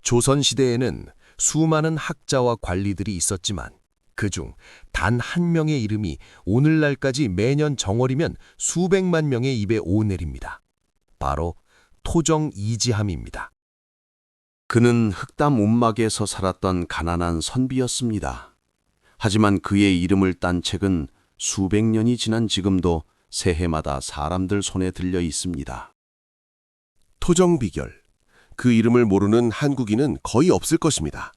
조선시대에는 수많은 학자와 관리들이 있었지만 그중 단 한 명의 이름이 오늘날까지 매년 정월이면 수백만 명의 입에 오내립니다. 바로 토정 이지함입니다. 그는 흑담 움막에서 살았던 가난한 선비였습니다. 하지만 그의 이름을 딴 책은 수백 년이 지난 지금도 새해마다 사람들 손에 들려 있습니다. 토정 비결. 그 이름을 모르는 한국인은 거의 없을 것입니다.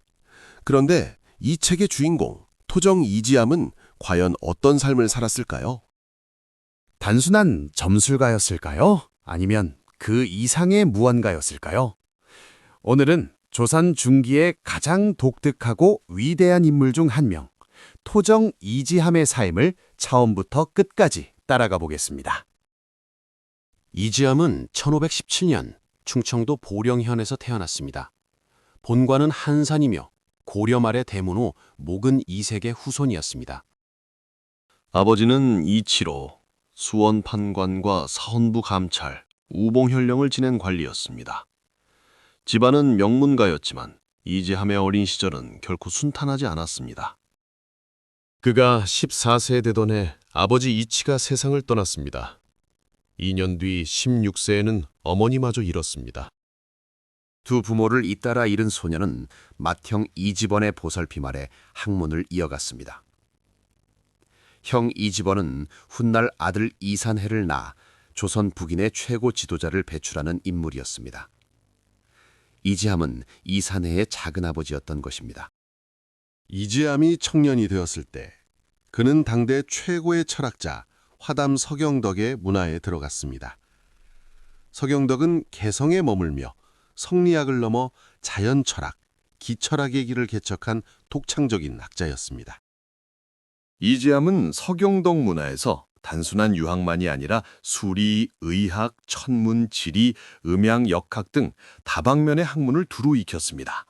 그런데 이 책의 주인공, 토정 이지함은 과연 어떤 삶을 살았을까요? 단순한 점술가였을까요? 아니면 그 이상의 무언가였을까요? 오늘은 조선 중기의 가장 독특하고 위대한 인물 중 한 명, 토정 이지함의 삶을 처음부터 끝까지 따라가 보겠습니다. 이지함은 1517년 충청도 보령현에서 태어났습니다. 본관은 한산이며 고려 말의 대문호 목은 이색의 후손이었습니다. 아버지는 이치로, 수원 판관과 사헌부 감찰, 우봉현령을 지낸 관리였습니다. 집안은 명문가였지만 이지함의 어린 시절은 결코 순탄하지 않았습니다. 그가 14세 되던 해 아버지 이치가 세상을 떠났습니다. 2년 뒤 16세에는 어머니마저 잃었습니다. 두 부모를 잇따라 잃은 소녀는 맏형 이지번의 보살핌 아래 학문을 이어갔습니다. 형 이지번은 훗날 아들 이산해를 낳아 조선 북인의 최고 지도자를 배출하는 인물이었습니다. 이지함은 이산해의 작은아버지였던 것입니다. 이지함이 청년이 되었을 때 그는 당대 최고의 철학자 화담 서경덕의 문화에 들어갔습니다. 서경덕은 개성에 머물며 성리학을 넘어 자연철학, 기철학의 길을 개척한 독창적인 학자였습니다. 이지함은 서경덕 문화에서 단순한 유학만이 아니라 수리, 의학, 천문, 지리, 음양, 역학 등 다방면의 학문을 두루 익혔습니다.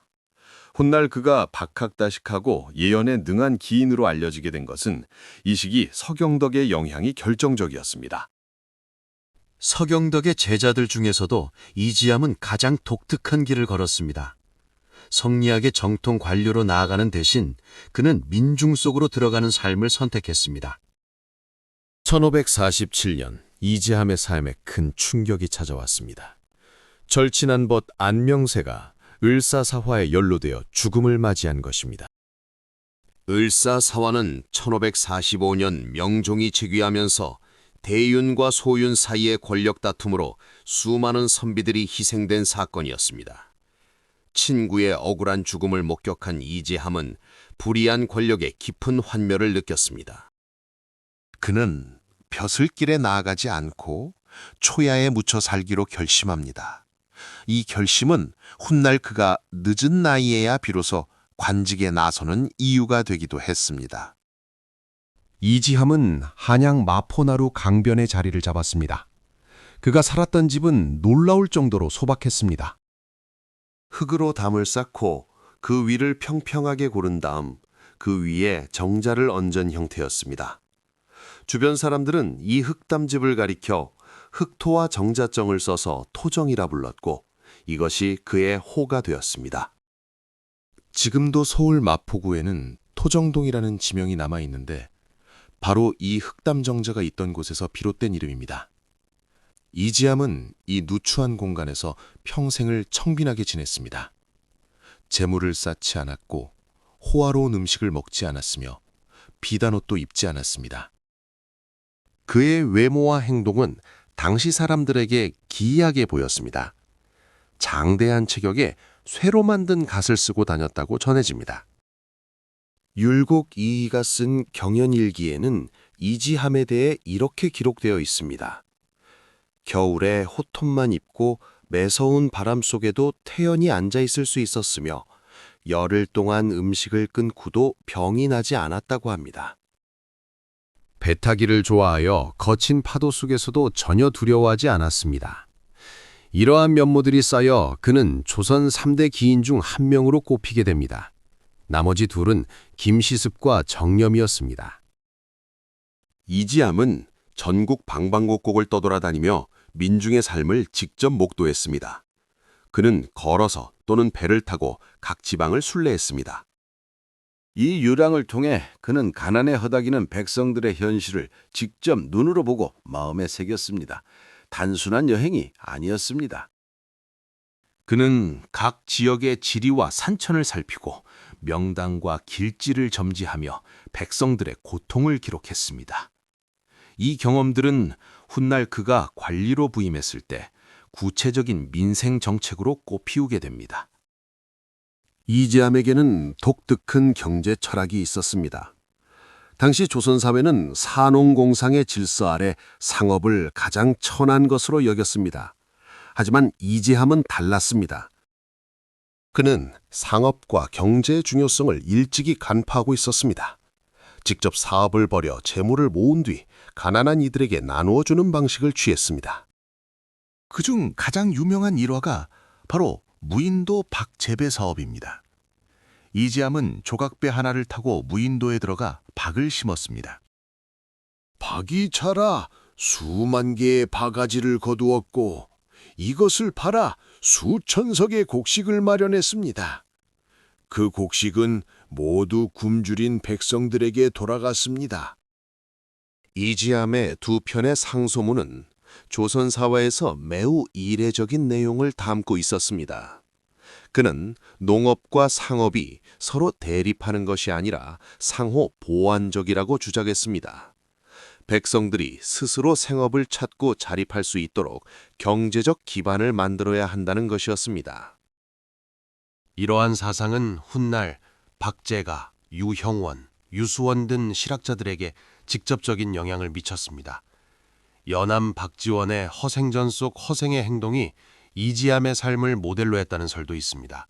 훗날 그가 박학다식하고 예언에 능한 기인으로 알려지게 된 것은 이 시기 서경덕의 영향이 결정적이었습니다. 서경덕의 제자들 중에서도 이지함은 가장 독특한 길을 걸었습니다. 성리학의 정통 관료로 나아가는 대신 그는 민중 속으로 들어가는 삶을 선택했습니다. 1547년 이지함의 삶에 큰 충격이 찾아왔습니다. 절친한 벗 안명세가 을사사화에 연루되어 죽음을 맞이한 것입니다. 을사사화는 1545년 명종이 즉위하면서 대윤과 소윤 사이의 권력 다툼으로 수많은 선비들이 희생된 사건이었습니다. 친구의 억울한 죽음을 목격한 이지함은 불의한 권력에 깊은 환멸을 느꼈습니다. 그는 벼슬길에 나아가지 않고 초야에 묻혀 살기로 결심합니다. 이 결심은 훗날 그가 늦은 나이에야 비로소 관직에 나서는 이유가 되기도 했습니다. 이지함은 한양 마포나루 강변의 자리를 잡았습니다. 그가 살았던 집은 놀라울 정도로 소박했습니다. 흙으로 담을 쌓고 그 위를 평평하게 고른 다음 그 위에 정자를 얹은 형태였습니다. 주변 사람들은 이 흙담집을 가리켜 흙토와 정자정을 써서 토정이라 불렀고 이것이 그의 호가 되었습니다. 지금도 서울 마포구에는 토정동이라는 지명이 남아있는데 바로 이 흙담 정자가 있던 곳에서 비롯된 이름입니다. 이지함은 이 누추한 공간에서 평생을 청빈하게 지냈습니다. 재물을 쌓지 않았고 호화로운 음식을 먹지 않았으며 비단 옷도 입지 않았습니다. 그의 외모와 행동은 당시 사람들에게 기이하게 보였습니다. 장대한 체격에 쇠로 만든 갓을 쓰고 다녔다고 전해집니다. 율곡 이이가 쓴 경연일기에는 이지함에 대해 이렇게 기록되어 있습니다. 겨울에 호톱만 입고 매서운 바람 속에도 태연히 앉아있을 수 있었으며 열흘 동안 음식을 끊고도 병이 나지 않았다고 합니다. 배 타기를 좋아하여 거친 파도 속에서도 전혀 두려워하지 않았습니다. 이러한 면모들이 쌓여 그는 조선 3대 기인 중 한 명으로 꼽히게 됩니다. 나머지 둘은 김시습과 정념이었습니다. 이지함은 전국 방방곡곡을 떠돌아다니며 민중의 삶을 직접 목도했습니다. 그는 걸어서 또는 배를 타고 각 지방을 순례했습니다. 이 유랑을 통해 그는 가난에 허덕이는 백성들의 현실을 직접 눈으로 보고 마음에 새겼습니다. 단순한 여행이 아니었습니다. 그는 각 지역의 지리와 산천을 살피고 명당과 길지를 점지하며 백성들의 고통을 기록했습니다. 이 경험들은 훗날 그가 관리로 부임했을 때 구체적인 민생 정책으로 꽃피우게 됩니다. 이지함에게는 독특한 경제 철학이 있었습니다. 당시 조선사회는 산농공상의 질서 아래 상업을 가장 천한 것으로 여겼습니다. 하지만 이지함은 달랐습니다. 그는 상업과 경제의 중요성을 일찍이 간파하고 있었습니다. 직접 사업을 벌여 재물을 모은 뒤 가난한 이들에게 나누어주는 방식을 취했습니다. 그중 가장 유명한 일화가 바로 무인도 박재배 사업입니다. 이지함은 조각배 하나를 타고 무인도에 들어가 박을 심었습니다. 박이 자라 수만 개의 바가지를 거두었고 이것을 팔아 수천 석의 곡식을 마련했습니다. 그 곡식은 모두 굶주린 백성들에게 돌아갔습니다. 이지함의 두 편의 상소문은 조선 사회에서 매우 이례적인 내용을 담고 있었습니다. 그는 농업과 상업이 서로 대립하는 것이 아니라 상호 보완적이라고 주장했습니다. 백성들이 스스로 생업을 찾고 자립할 수 있도록 경제적 기반을 만들어야 한다는 것이었습니다. 이러한 사상은 훗날 박제가, 유형원, 유수원 등 실학자들에게 직접적인 영향을 미쳤습니다. 연암 박지원의 허생전 속 허생의 행동이 이지함의 삶을 모델로 했다는 설도 있습니다.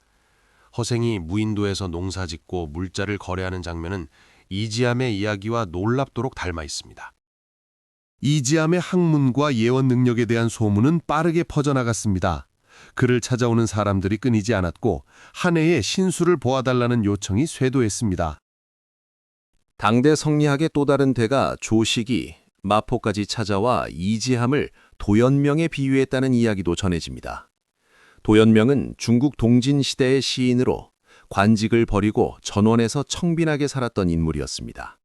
허생이 무인도에서 농사짓고 물자를 거래하는 장면은 이지함의 이야기와 놀랍도록 닮아 있습니다. 이지함의 학문과 예언 능력에 대한 소문은 빠르게 퍼져나갔습니다. 그를 찾아오는 사람들이 끊이지 않았고 한 해의 신수를 보아달라는 요청이 쇄도했습니다. 당대 성리학의 또 다른 대가 조식이 마포까지 찾아와 이지함을 도연명에 비유했다는 이야기도 전해집니다. 도연명은 중국 동진 시대의 시인으로 관직을 버리고 전원에서 청빈하게 살았던 인물이었습니다.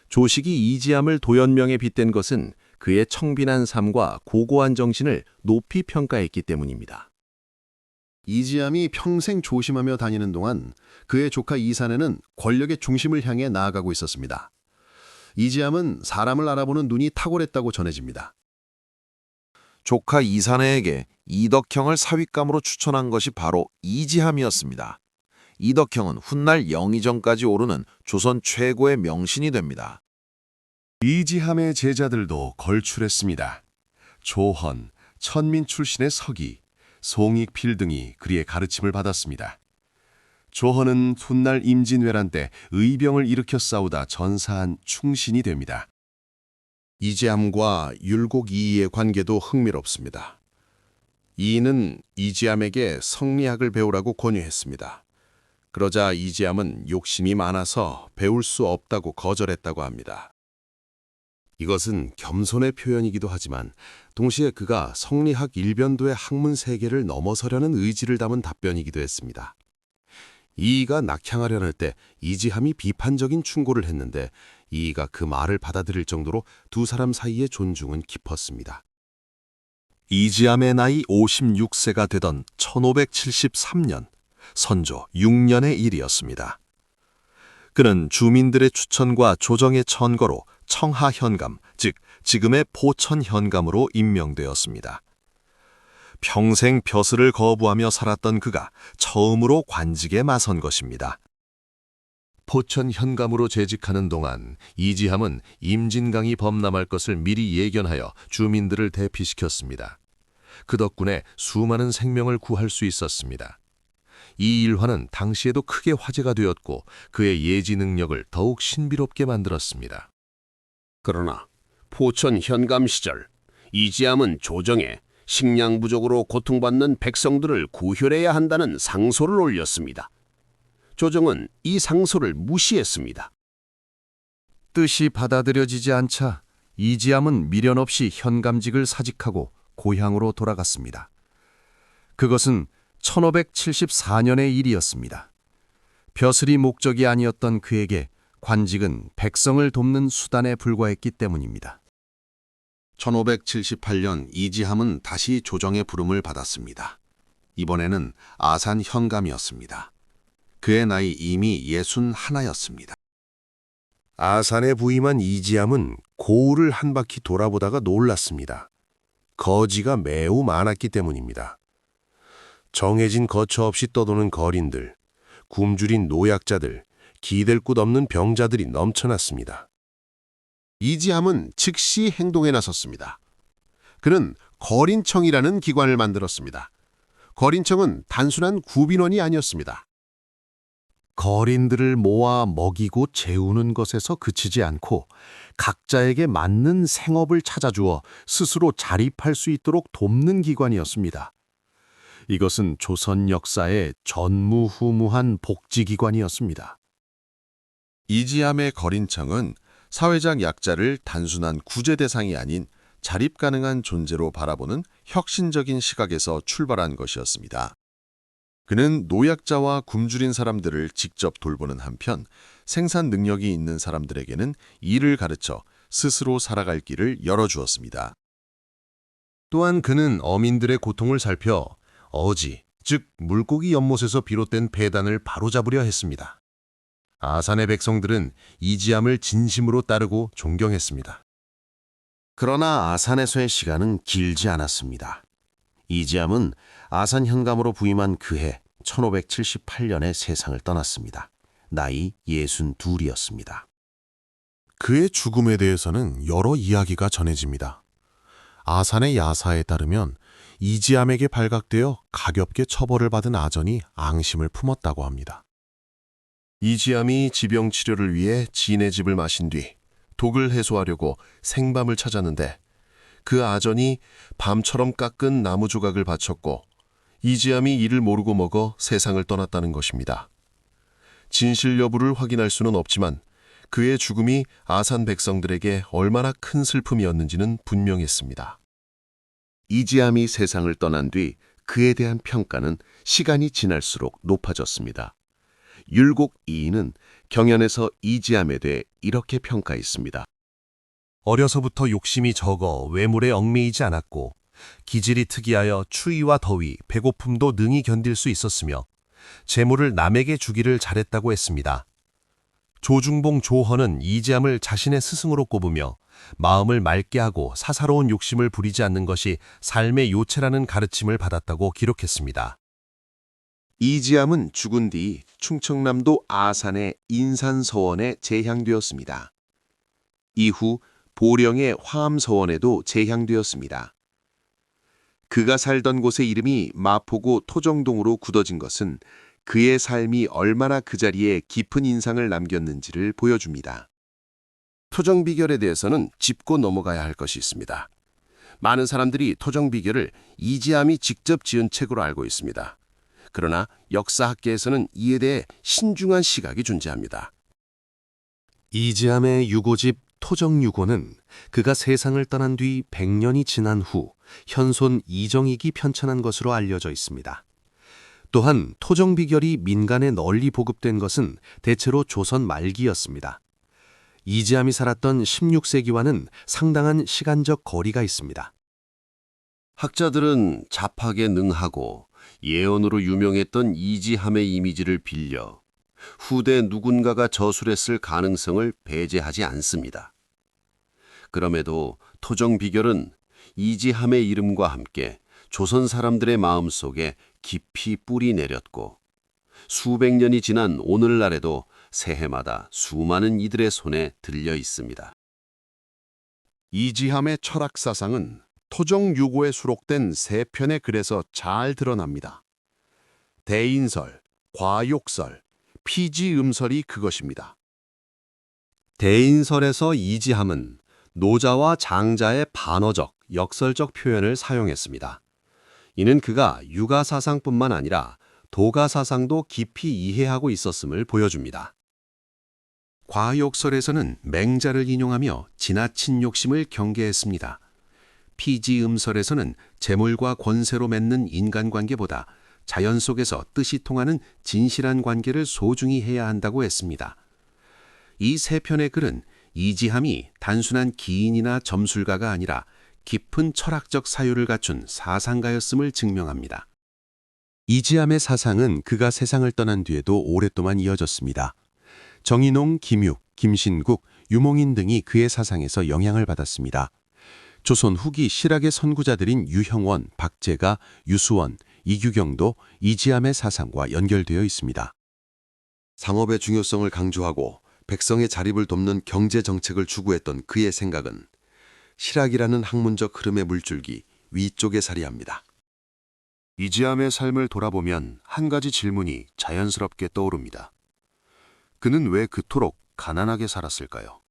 조식이 이지함을 도연명에 빗댄 것은 그의 청빈한 삶과 고고한 정신을 높이 평가했기 때문입니다. 이지함이 평생 조심하며 다니는 동안 그의 조카 이산에는 권력의 중심을 향해 나아가고 있었습니다. 이지함은 사람을 알아보는 눈이 탁월했다고 전해집니다. 조카 이산해에게 이덕형을 사윗감으로 추천한 것이 바로 이지함이었습니다. 이덕형은 훗날 영의정까지 오르는 조선 최고의 명신이 됩니다. 이지함의 제자들도 걸출했습니다. 조헌, 천민 출신의 서기, 송익필 등이 그리의 가르침을 받았습니다. 조헌은 훗날 임진왜란 때 의병을 일으켜 싸우다 전사한 충신이 됩니다. 이지함과 율곡 이이의 관계도 흥미롭습니다. 이이는 이지함에게 성리학을 배우라고 권유했습니다. 그러자 이지함은 욕심이 많아서 배울 수 없다고 거절했다고 합니다. 이것은 겸손의 표현이기도 하지만 동시에 그가 성리학 일변도의 학문 세계를 넘어서려는 의지를 담은 답변이기도 했습니다. 이이가 낙향하려는 때 이지함이 비판적인 충고를 했는데 이이가 그 말을 받아들일 정도로 두 사람 사이의 존중은 깊었습니다. 이지함의 나이 56세가 되던 1573년, 선조 6년의 일이었습니다. 그는 주민들의 추천과 조정의 천거로 청하현감, 즉 지금의 포천현감으로 임명되었습니다. 평생 벼슬을 거부하며 살았던 그가 처음으로 관직에 나선 것입니다. 포천 현감으로 재직하는 동안 이지함은 임진강이 범람할 것을 미리 예견하여 주민들을 대피시켰습니다. 그 덕분에 수많은 생명을 구할 수 있었습니다. 이 일화는 당시에도 크게 화제가 되었고 그의 예지 능력을 더욱 신비롭게 만들었습니다. 그러나 포천 현감 시절 이지함은 조정에 식량 부족으로 고통받는 백성들을 구혈해야 한다는 상소를 올렸습니다. 조정은 이 상소를 무시했습니다. 뜻이 받아들여지지 않자 이지함은 미련 없이 현감직을 사직하고 고향으로 돌아갔습니다. 그것은 1574년의 일이었습니다. 벼슬이 목적이 아니었던 그에게 관직은 백성을 돕는 수단에 불과했기 때문입니다. 1578년 이지함은 다시 조정의 부름을 받았습니다. 이번에는 아산 현감이었습니다. 그의 나이 이미 61였습니다. 아산에 부임한 이지함은 고을을 한 바퀴 돌아보다가 놀랐습니다. 거지가 매우 많았기 때문입니다. 정해진 거처 없이 떠도는 거린들, 굶주린 노약자들, 기댈 곳 없는 병자들이 넘쳐났습니다. 이지함은 즉시 행동에 나섰습니다. 그는 거린청이라는 기관을 만들었습니다. 거린청은 단순한 구빈원이 아니었습니다. 거린들을 모아 먹이고 재우는 것에서 그치지 않고 각자에게 맞는 생업을 찾아주어 스스로 자립할 수 있도록 돕는 기관이었습니다. 이것은 조선 역사의 전무후무한 복지기관이었습니다. 이지함의 거린청은 사회적 약자를 단순한 구제 대상이 아닌 자립 가능한 존재로 바라보는 혁신적인 시각에서 출발한 것이었습니다. 그는 노약자와 굶주린 사람들을 직접 돌보는 한편 생산 능력이 있는 사람들에게는 일을 가르쳐 스스로 살아갈 길을 열어주었습니다. 또한 그는 어민들의 고통을 살펴 어지, 즉 물고기 연못에서 비롯된 배단을 바로잡으려 했습니다. 아산의 백성들은 이지함을 진심으로 따르고 존경했습니다. 그러나 아산에서의 시간은 길지 않았습니다. 이지함은 아산 현감으로 부임한 그해 1578년에 세상을 떠났습니다. 나이 62이었습니다. 그의 죽음에 대해서는 여러 이야기가 전해집니다. 아산의 야사에 따르면 이지함에게 발각되어 가볍게 처벌을 받은 아전이 앙심을 품었다고 합니다. 이지함이 지병 치료를 위해 지인의 집을 마신 뒤 독을 해소하려고 생밤을 찾았는데 그 아전이 밤처럼 깎은 나무 조각을 바쳤고 이지함이 이를 모르고 먹어 세상을 떠났다는 것입니다. 진실 여부를 확인할 수는 없지만 그의 죽음이 아산 백성들에게 얼마나 큰 슬픔이었는지는 분명했습니다. 이지함이 세상을 떠난 뒤 그에 대한 평가는 시간이 지날수록 높아졌습니다. 율곡 이인은 경연에서 이지함에 대해 이렇게 평가했습니다. 어려서부터 욕심이 적어 외물에 얽매이지 않았고 기질이 특이하여 추위와 더위, 배고픔도 능히 견딜 수 있었으며 재물을 남에게 주기를 잘했다고 했습니다. 조중봉 조헌은 이지함을 자신의 스승으로 꼽으며 마음을 맑게 하고 사사로운 욕심을 부리지 않는 것이 삶의 요체라는 가르침을 받았다고 기록했습니다. 이지함은 죽은 뒤 충청남도 아산의 인산서원에 제향되었습니다. 이후 보령의 화암서원에도 제향되었습니다. 그가 살던 곳의 이름이 마포구 토정동으로 굳어진 것은 그의 삶이 얼마나 그 자리에 깊은 인상을 남겼는지를 보여줍니다. 토정비결에 대해서는 짚고 넘어가야 할 것이 있습니다. 많은 사람들이 토정비결을 이지함이 직접 지은 책으로 알고 있습니다. 그러나 역사학계에서는 이에 대해 신중한 시각이 존재합니다. 이지함의 유고집 토정유고는 그가 세상을 떠난 뒤 100년이 지난 후 현손 이정익이 편찬한 것으로 알려져 있습니다. 또한 토정비결이 민간에 널리 보급된 것은 대체로 조선 말기였습니다. 이지함이 살았던 16세기와는 상당한 시간적 거리가 있습니다. 학자들은 잡학에 능하고 예언으로 유명했던 이지함의 이미지를 빌려 후대 누군가가 저술했을 가능성을 배제하지 않습니다. 그럼에도 토정비결은 이지함의 이름과 함께 조선 사람들의 마음속에 깊이 뿌리 내렸고 수백 년이 지난 오늘날에도 새해마다 수많은 이들의 손에 들려 있습니다. 이지함의 철학사상은 토정유고에 수록된 3편의 글에서 잘 드러납니다. 대인설, 과욕설, 피지음설이 그것입니다. 대인설에서 이지함은 노자와 장자의 반어적, 역설적 표현을 사용했습니다. 이는 그가 유가사상뿐만 아니라 도가사상도 깊이 이해하고 있었음을 보여줍니다. 과욕설에서는 맹자를 인용하며 지나친 욕심을 경계했습니다. 피지음설에서는 재물과 권세로 맺는 인간관계보다 자연 속에서 뜻이 통하는 진실한 관계를 소중히 해야 한다고 했습니다. 이 세 편의 글은 이지함이 단순한 기인이나 점술가가 아니라 깊은 철학적 사유를 갖춘 사상가였음을 증명합니다. 이지함의 사상은 그가 세상을 떠난 뒤에도 오랫동안 이어졌습니다. 정인홍, 김육, 김신국, 유몽인 등이 그의 사상에서 영향을 받았습니다. 조선 후기 실학의 선구자들인 유형원, 박제가, 유수원, 이규경도 이지함의 사상과 연결되어 있습니다. 상업의 중요성을 강조하고 백성의 자립을 돕는 경제 정책을 추구했던 그의 생각은 실학이라는 학문적 흐름의 물줄기 위쪽에 자리합니다. 이지함의 삶을 돌아보면 한 가지 질문이 자연스럽게 떠오릅니다. 그는 왜 그토록 가난하게 살았을까요?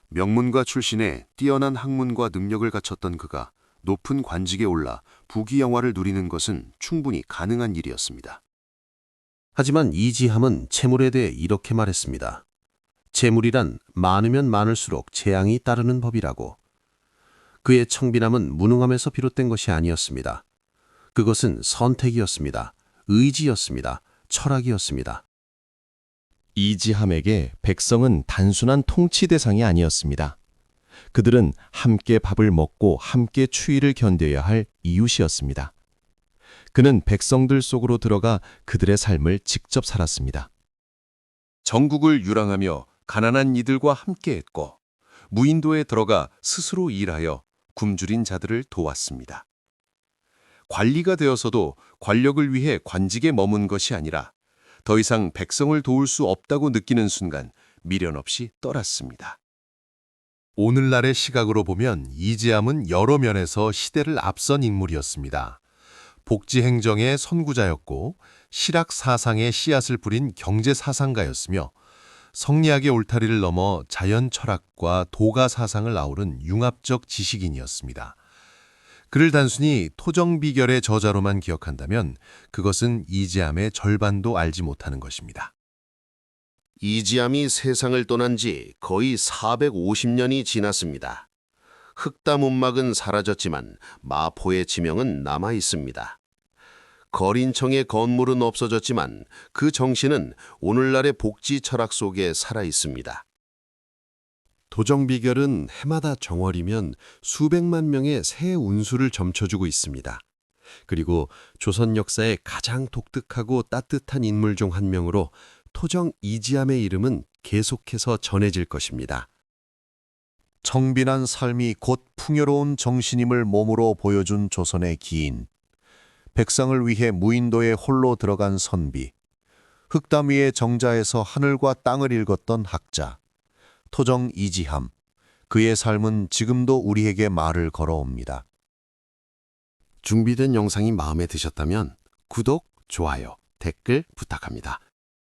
명문가 출신의 뛰어난 학문과 능력을 갖췄던 그가 높은 관직에 올라 부귀영화를 누리는 것은 충분히 가능한 일이었습니다. 하지만 이지함은 채물에 대해 이렇게 말했습니다. 채물이란 많으면 많을수록 재앙이 따르는 법이라고. 그의 청빈함은 무능함에서 비롯된 것이 아니었습니다. 그것은 선택이었습니다. 의지였습니다. 철학이었습니다. 이지함에게 백성은 단순한 통치 대상이 아니었습니다. 그들은 함께 밥을 먹고 함께 추위를 견뎌야 할 이웃이었습니다. 그는 백성들 속으로 들어가 그들의 삶을 직접 살았습니다. 전국을 유랑하며 가난한 이들과 함께했고 무인도에 들어가 스스로 일하여 굶주린 자들을 도왔습니다. 관리가 되어서도 권력을 위해 관직에 머문 것이 아니라 더 이상 백성을 도울 수 없다고 느끼는 순간 미련 없이 떠났습니다. 오늘날의 시각으로 보면 이지함은 여러 면에서 시대를 앞선 인물이었습니다. 복지 행정의 선구자였고 실학 사상의 씨앗을 뿌린 경제 사상가였으며 성리학의 울타리를 넘어 자연 철학과 도가 사상을 아우른 융합적 지식인이었습니다. 그를 단순히 토정비결의 저자로만 기억한다면 그것은 이지함의 절반도 알지 못하는 것입니다. 이지함이 세상을 떠난 지 거의 450년이 지났습니다. 흑담 운막은 사라졌지만 마포의 지명은 남아 있습니다. 거린청의 건물은 없어졌지만 그 정신은 오늘날의 복지 철학 속에 살아 있습니다. 도정비결은 해마다 정월이면 수백만 명의 새 운수를 점쳐주고 있습니다. 그리고 조선 역사의 가장 독특하고 따뜻한 인물 중 한 명으로 토정 이지함의 이름은 계속해서 전해질 것입니다. 청빈한 삶이 곧 풍요로운 정신임을 몸으로 보여준 조선의 기인, 백성을 위해 무인도에 홀로 들어간 선비, 흑담 위의 정자에서 하늘과 땅을 읽었던 학자, 토정 이지함, 그의 삶은 지금도 우리에게 말을 걸어옵니다. 준비된 영상이 마음에 드셨다면 구독, 좋아요, 댓글 부탁합니다.